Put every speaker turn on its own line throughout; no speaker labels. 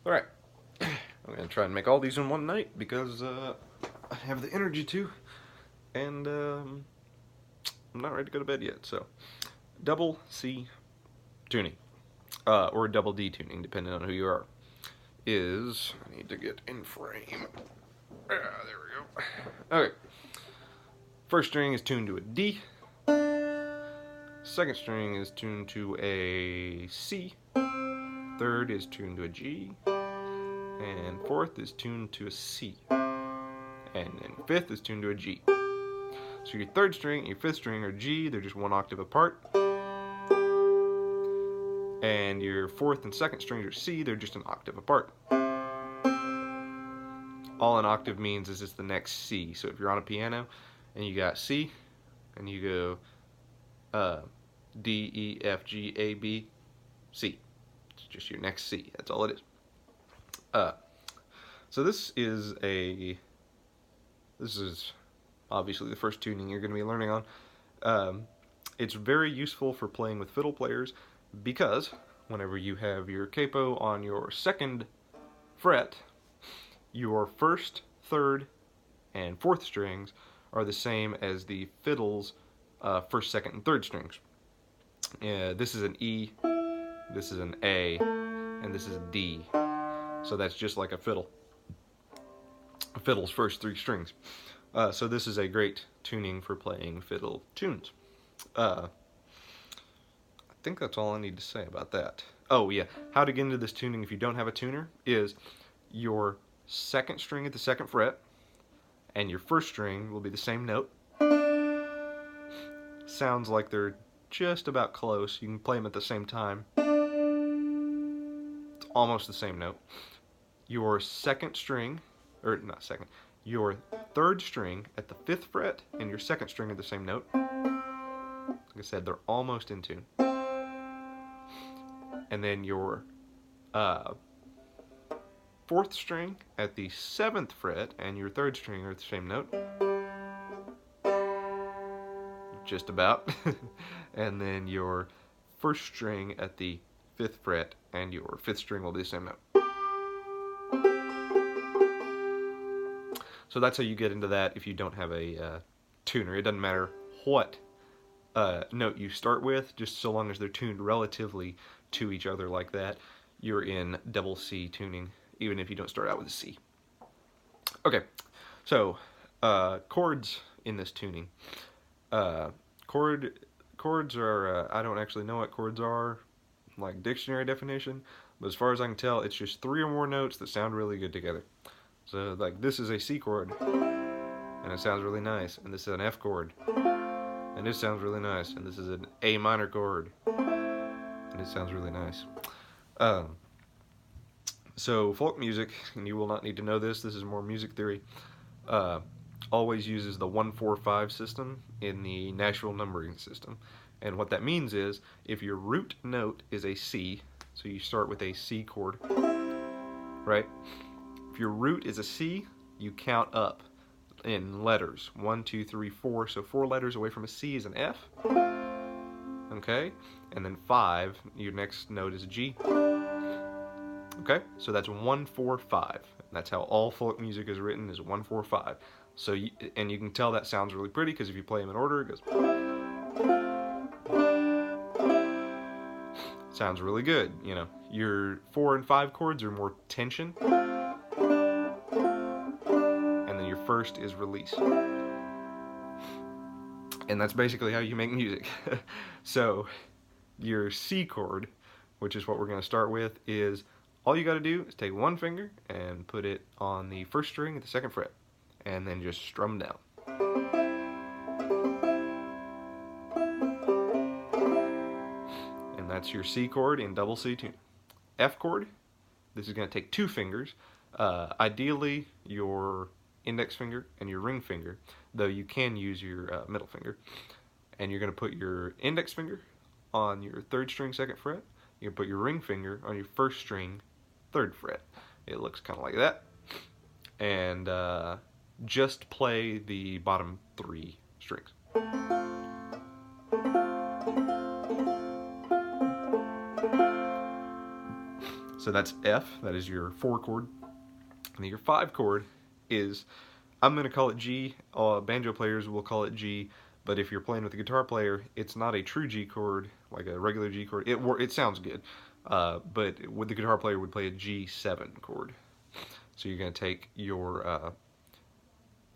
Alright, I'm going to try and make all these in one night because I have the energy to, and I'm not ready to go to bed yet. So, double C tuning, or double D tuning, depending on who you are, is. I need to get in frame. There we go. Okay, first string is tuned to a D, second string is tuned to a C, third is tuned to a G, and fourth is tuned to a C, and then fifth is tuned to a G. So your third string and your fifth string are G, they're just one octave apart. And your fourth and second strings are C, they're just an octave apart. All an octave means is it's the next C. So if you're on a piano and you got C, and you go D, E, F, G, A, B, C. It's just your next C. That's all it is. So this is obviously the first tuning you're going to be learning on. It's very useful for playing with fiddle players because whenever you have your capo on your second fret, your first, third, and fourth strings are the same as the fiddle's first, second, and third strings. This is an E, this is an A, and this is a D. So that's just like a fiddle. A fiddle's first three strings. So this is a great tuning for playing fiddle tunes. I think that's all I need to say about that. Oh yeah, how to get into this tuning if you don't have a tuner is your second string at the second fret and your first string will be the same note. Sounds like they're just about close. You can play them at the same time. It's almost the same note. Your second string, or not second, your third string at the fifth fret and your second string are the same note. Like I said, they're almost in tune. And then your fourth string at the seventh fret and your third string are at the same note. Just about. And then your first string at the fifth fret and your fifth string will be the same note. So that's how you get into that if you don't have a tuner. It doesn't matter what note you start with, just so long as they're tuned relatively to each other like that, you're in double C tuning, even if you don't start out with a C. Okay, so chords in this tuning. Chords are, I don't actually know what chords are, like dictionary definition, but as far as I can tell, it's just three or more notes that sound really good together. So like this is a C chord, and it sounds really nice, and this is an F chord, and this sounds really nice, and this is an A minor chord, and it sounds really nice. So folk music, and you will not need to know this, this is more music theory, always uses the 1-4-5 system in the natural numbering system. And what that means is, if your root note is a C, so you start with a C chord, right? If your root is a C, you count up in letters. 1, 2, 3, 4. So 4 letters away from a C is an F. Okay? And then 5, your next note is a G. Okay? So that's 1-4-5. That's how all folk music is written, is 1-4-5. So and you can tell that sounds really pretty because if you play them in order, it goes. Sounds really good, you know. Your 4 and 5 chords are more tension, and then your first is release. And that's basically how you make music. So your C chord, which is what we're going to start with, is all you got to do is take one finger and put it on the first string at the second fret, and then just strum down. And that's your C chord in double C tuning. F chord, this is going to take 2 fingers, ideally your index finger and your ring finger, though you can use your middle finger. And you're going to put your index finger on your third string second fret. You're going to put your ring finger on your first string third fret. It looks kind of like that. And just play the bottom 3 strings. So that's F, that is your 4 chord. And your 5 chord is, I'm going to call it G, banjo players will call it G, but if you're playing with a guitar player, it's not a true G chord, like a regular G chord. It sounds good, but with the guitar player would play a G7 chord. So you're going to take your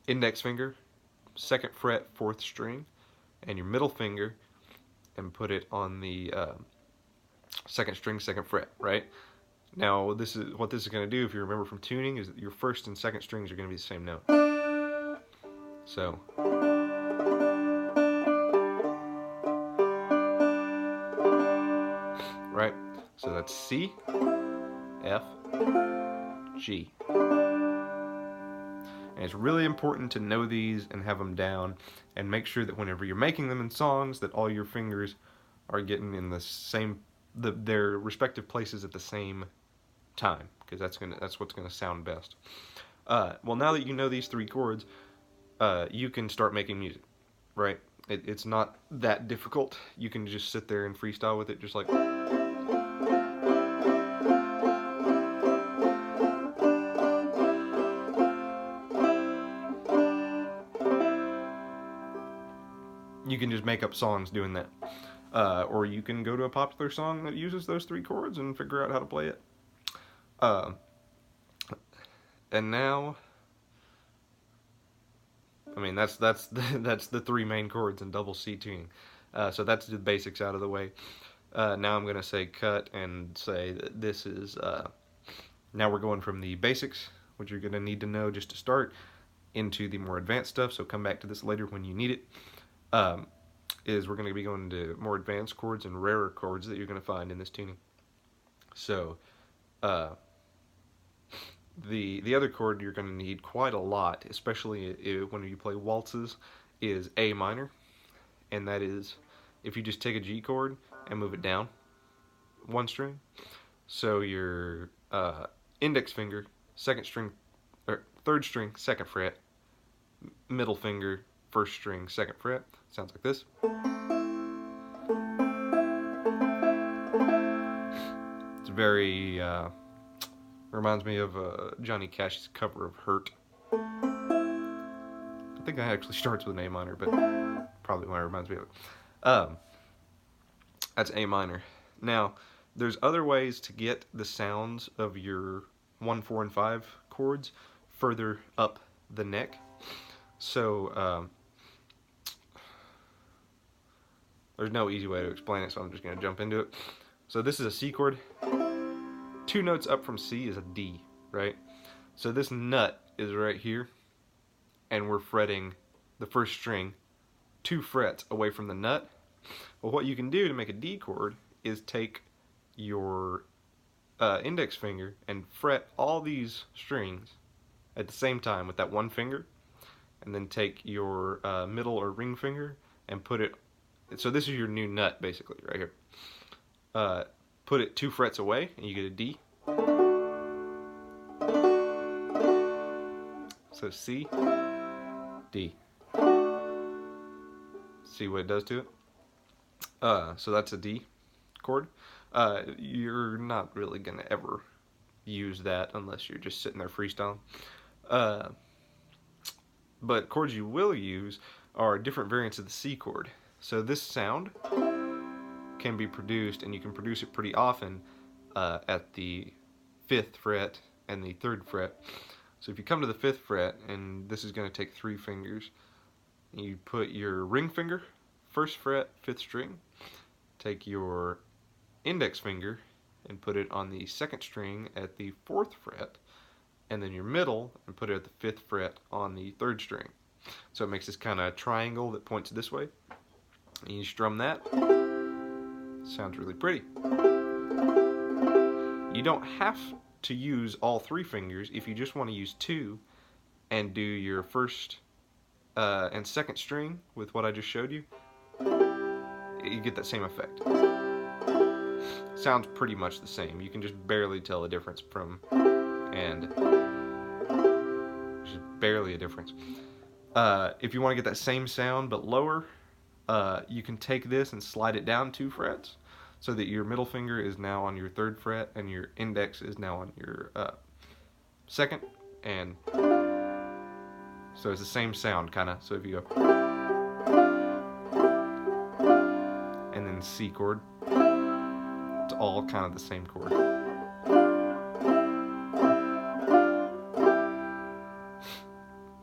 index finger, 2nd fret, 4th string, and your middle finger, and put it on the 2nd string, 2nd fret, right? Now, this is what this is going to do, if you remember from tuning, is that your 1st and 2nd strings are going to be the same note. So, right? So that's C, F, G. And it's really important to know these and have them down, and make sure that whenever you're making them in songs, that all your fingers are getting in the same, their respective places at the same time, because that's what's gonna sound best. Well, now that you know these 3 chords, you can start making music, right? It's not that difficult. You can just sit there and freestyle with it, just like. You can just make up songs doing that. Or you can go to a popular song that uses those 3 chords and figure out how to play it. And now, I mean, that's the 3 main chords in double C tuning. So that's the basics out of the way. Now I'm going to say cut and say that this is, now we're going from the basics, which you're going to need to know just to start, into the more advanced stuff, so come back to this later when you need it. Is we're going to be going to more advanced chords and rarer chords that you're going to find in this tuning. So, the other chord you're going to need quite a lot, especially when you play waltzes, is A minor. And that is, if you just take a G chord and move it down 1 string, so your index finger, 2nd string, or 3rd string, 2nd fret, middle finger, 1st string, 2nd fret, sounds like this. It's very, reminds me of Johnny Cash's cover of Hurt. I think that actually starts with an A minor, but probably why it reminds me of it. That's A minor. Now, there's other ways to get the sounds of your 1, 4, and 5 chords further up the neck. So, there's no easy way to explain it, so I'm just going to jump into it. So this is a C chord. 2 notes up from C is a D, right? So this nut is right here, and we're fretting the 1st string 2 frets away from the nut. Well, what you can do to make a D chord is take your index finger and fret all these strings at the same time with that 1 finger, and then take your middle or ring finger and put it, so this is your new nut basically right here. Put it 2 frets away and you get a D. So C, D. See what it does to it? So that's a D chord. You're not really going to ever use that unless you're just sitting there freestyling. But chords you will use are different variants of the C chord. So this sound can be produced, and you can produce it pretty often at the 5th fret and the 3rd fret. So if you come to the 5th fret, and this is going to take 3 fingers, you put your ring finger, 1st fret, 5th string, take your index finger and put it on the 2nd string at the 4th fret, and then your middle and put it at the 5th fret on the 3rd string. So it makes this kind of triangle that points this way. And you strum that. Sounds really pretty. You don't have to use all 3 fingers if you just want to use 2 and do your 1st and 2nd string with what I just showed you. You get that same effect. Sounds pretty much the same. You can just barely tell the difference from, and there's just barely a difference. If you want to get that same sound but lower, you can take this and slide it down 2 frets. so that your middle finger is now on your 3rd fret and your index is now on your 2nd, and so it's the same sound kind of. So if you go and then C chord, it's all kind of the same chord.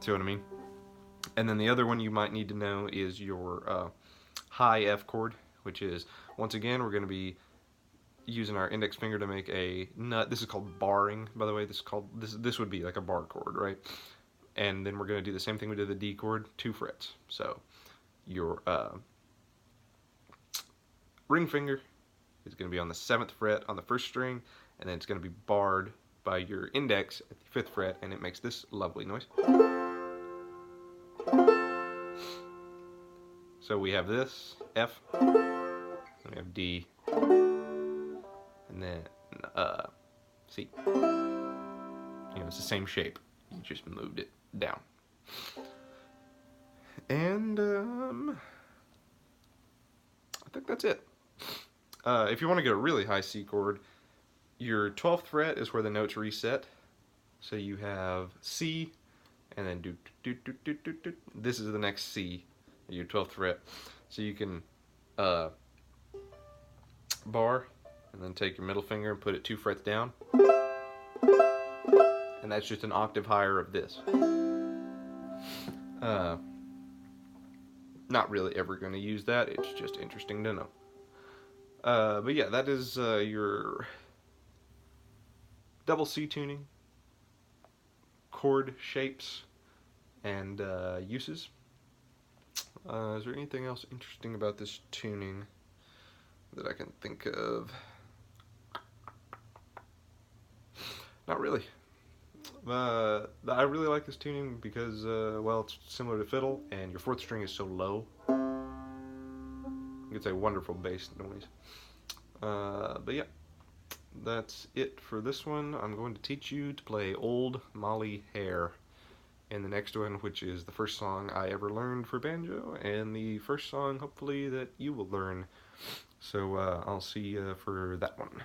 See what I mean? And then the other one you might need to know is your high F chord, which is, once again, we're going to be using our index finger to make a nut. This is called barring, by the way. This would be like a bar chord, right? And then we're going to do the same thing we did the D chord, 2 frets. So your ring finger is going to be on the 7th fret on the 1st string, and then it's going to be barred by your index at the 5th fret, and it makes this lovely noise. So we have this, F, we have D, and then C. You know, it's the same shape, you just moved it down. And I think that's it. If you want to get a really high C chord, your 12th fret is where the notes reset. So you have C, and then do, do, do, do, do, do. This is the next C, your 12th fret. So you can bar, and then take your middle finger and put it 2 frets down. And that's just an octave higher of this. Not really ever going to use that, it's just interesting to know. But yeah, that is your double C tuning, chord shapes, and uses. Is there anything else interesting about this tuning that I can think of? Not really. I really like this tuning because, well, it's similar to fiddle, and your 4th string is so low. It's a wonderful bass noise. But yeah, that's it for this one. I'm going to teach you to play Old Molly Hare in the next one, which is the first song I ever learned for banjo, and the first song, hopefully, that you will learn. So I'll see you for that one.